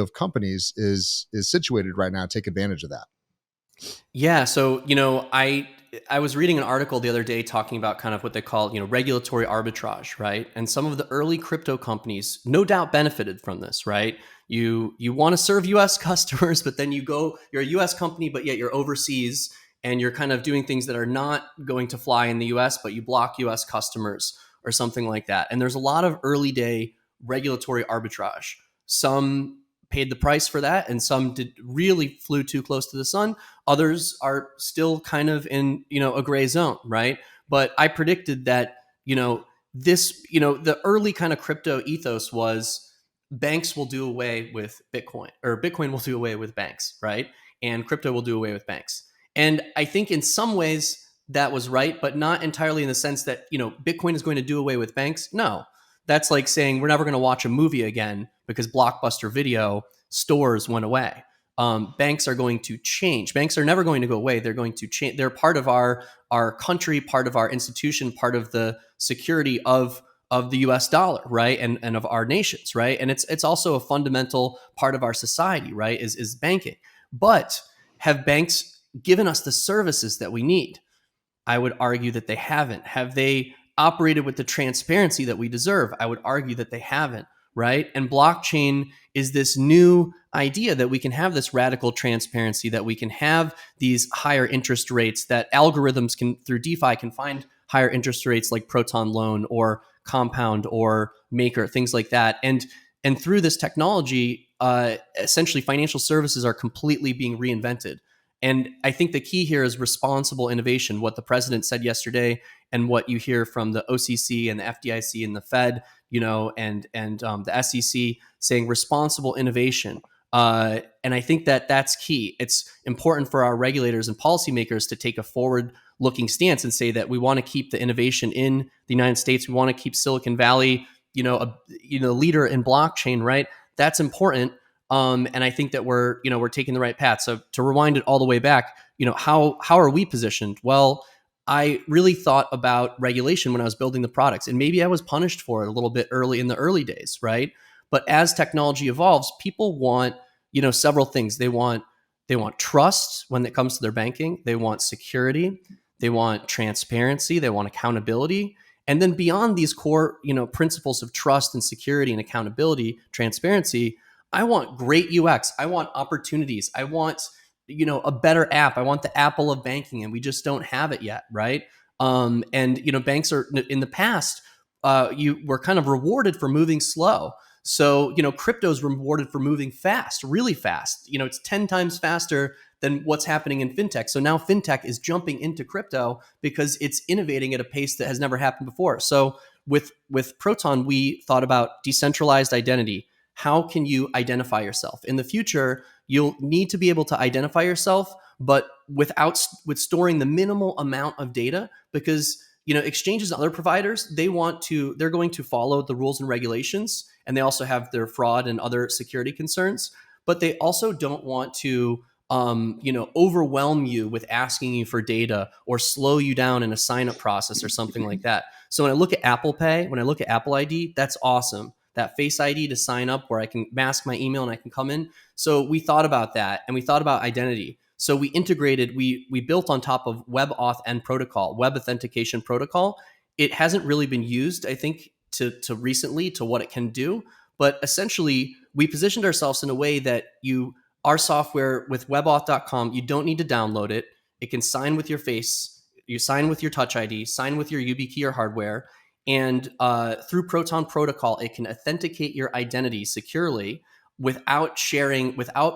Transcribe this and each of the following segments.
of companies is situated right now to take advantage of that? Yeah. So, I was reading an article the other day talking about kind of what they call, regulatory arbitrage, right? And some of the early crypto companies no doubt benefited from this, right? You want to serve US customers, but then you're a US company, but yet you're overseas and you're kind of doing things that are not going to fly in the US, but you block US customers or something like that. And there's a lot of early day regulatory arbitrage. Some paid the price for that and some did really flew too close to the sun. Others are still kind of in, a gray zone, right? But I predicted that, the early kind of crypto ethos was banks will do away with Bitcoin, or Bitcoin will do away with banks, right? And crypto will do away with banks. And I think in some ways that was right, but not entirely in the sense that, Bitcoin is going to do away with banks. No, that's like saying we're never going to watch a movie again because Blockbuster Video stores went away. Banks are going to change. Banks are never going to go away. They're going to change. They're part of our country, part of our institution, part of the security of the U.S. dollar, right, and of our nations, right, and it's also a fundamental part of our society, right, is banking. But have banks given us the services that we need? I would argue that they haven't. Have they operated with the transparency that we deserve? I would argue that they haven't, right? And blockchain is this new idea that we can have this radical transparency, that we can have these higher interest rates, that algorithms can, through DeFi, can find higher interest rates like Proton Loan or Compound or Maker, things like that. And through this technology, essentially financial services are completely being reinvented. And I think the key here is responsible innovation, what the president said yesterday and what you hear from the OCC and the FDIC and the Fed, and the SEC saying responsible innovation. And I think that that's key. It's important for our regulators and policymakers to take a forward-looking stance and say that we want to keep the innovation in the United States. We want to keep Silicon Valley, leader in blockchain, right? That's important. And I think that we're taking the right path. So to rewind it all the way back, how are we positioned? Well, I really thought about regulation when I was building the products, and maybe I was punished for it a little bit early in the early days, right? But as technology evolves, people want, several things. They want trust when it comes to their banking. They want security. They want transparency. They want accountability. And then beyond these core, principles of trust and security and accountability, transparency, I want great UX. I want opportunities. I want, a better app. I want the Apple of banking, and we just don't have it yet, right? Banks are, in the past, you were kind of rewarded for moving slow. So, crypto is rewarded for moving fast, really fast. It's 10 times faster than what's happening in fintech. So now fintech is jumping into crypto because it's innovating at a pace that has never happened before. So with Proton, we thought about decentralized identity. How can you identify yourself? In the future, you'll need to be able to identify yourself, but with storing the minimal amount of data, because exchanges and other providers, they're going to follow the rules and regulations, and they also have their fraud and other security concerns, but they also don't want to overwhelm you with asking you for data or slow you down in a sign-up process or something like that. So when I look at Apple Pay, when I look at Apple ID, that's awesome. That Face ID to sign up where I can mask my email and I can come in. So we thought about that, and we thought about identity. So we integrated, we built on top of WebAuthn protocol, Web Authentication Protocol. It hasn't really been used, I think, to recently to what it can do. But essentially, we positioned ourselves in a way that our software with webauth.com, you don't need to download it. It can sign with your face. You sign with your Touch ID, sign with your YubiKey or hardware. And through Proton Protocol, it can authenticate your identity securely without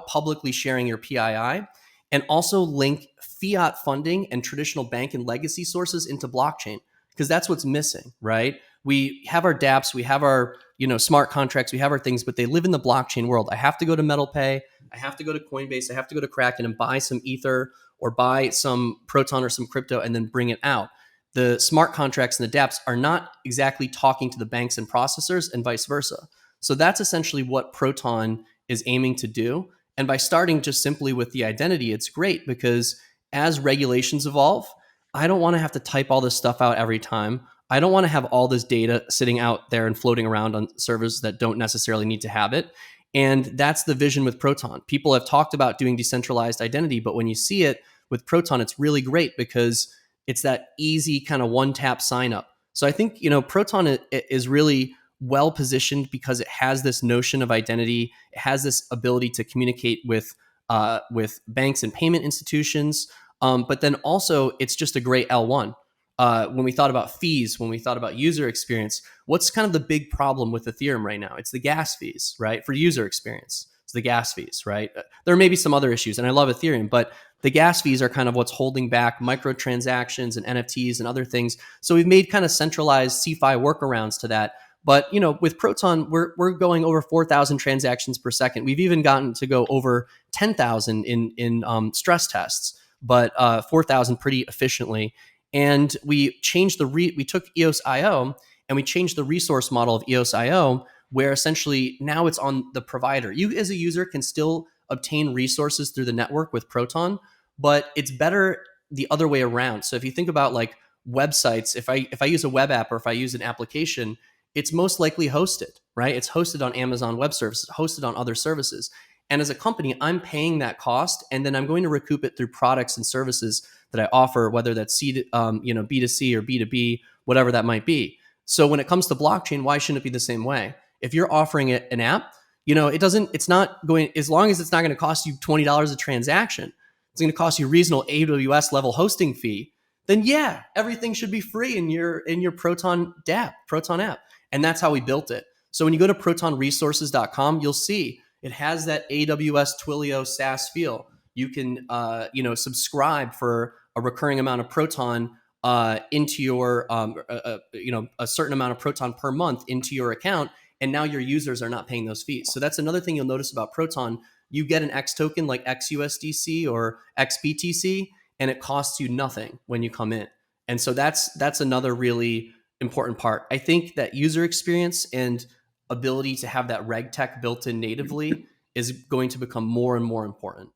publicly sharing your PII, and also link fiat funding and traditional bank and legacy sources into blockchain, because that's what's missing, right? We have our dApps, we have our smart contracts, we have our things, but they live in the blockchain world. I have to go to MetalPay, I have to go to Coinbase, I have to go to Kraken and buy some Ether or buy some Proton or some crypto and then bring it out. The smart contracts and the dApps are not exactly talking to the banks and processors, and vice versa. So that's essentially what Proton is aiming to do. And by starting just simply with the identity, it's great because as regulations evolve, I don't want to have to type all this stuff out every time. I don't want to have all this data sitting out there and floating around on servers that don't necessarily need to have it. And that's the vision with Proton. People have talked about doing decentralized identity, but when you see it with Proton, it's really great because it's that easy kind of one tap sign up. So I think, Proton is really well positioned because it has this notion of identity. It has this ability to communicate with banks and payment institutions. But then also, it's just a great L1. When we thought about fees, when we thought about user experience, what's kind of the big problem with Ethereum right now? It's the gas fees, right? For user experience, it's the gas fees, right? There may be some other issues, and I love Ethereum, but the gas fees are kind of what's holding back microtransactions and NFTs and other things. So we've made kind of centralized CeFi workarounds to that. But with Proton, we're going over 4,000 transactions per second. We've even gotten to go over 10,000 in stress tests, but 4,000 pretty efficiently. And we changed we took EOS.io and we changed the resource model of EOS.io, where essentially now it's on the provider. You as a user can still obtain resources through the network with Proton, but it's better the other way around. So if you think about like websites, if I use a web app or if I use an application, it's most likely hosted, right? It's hosted on Amazon Web Services, hosted on other services. And as a company, I'm paying that cost, and then I'm going to recoup it through products and services that I offer, whether that's B2C or B2B, whatever that might be. So when it comes to blockchain, why shouldn't it be the same way? If you're offering it an app, it's not going, as long as it's not going to cost you $20 a transaction, it's going to cost you a reasonable AWS level hosting fee, then yeah, everything should be free in your Proton app. And that's how we built it. So when you go to protonresources.com, you'll see it has that AWS Twilio SaaS feel. You can, subscribe for a recurring amount of Proton into your, a certain amount of Proton per month into your account. And now your users are not paying those fees. So that's another thing you'll notice about Proton. You get an X token like XUSDC or XBTC, and it costs you nothing when you come in. And so that's another really important part. I think that user experience and ability to have that reg tech built in natively is going to become more and more important.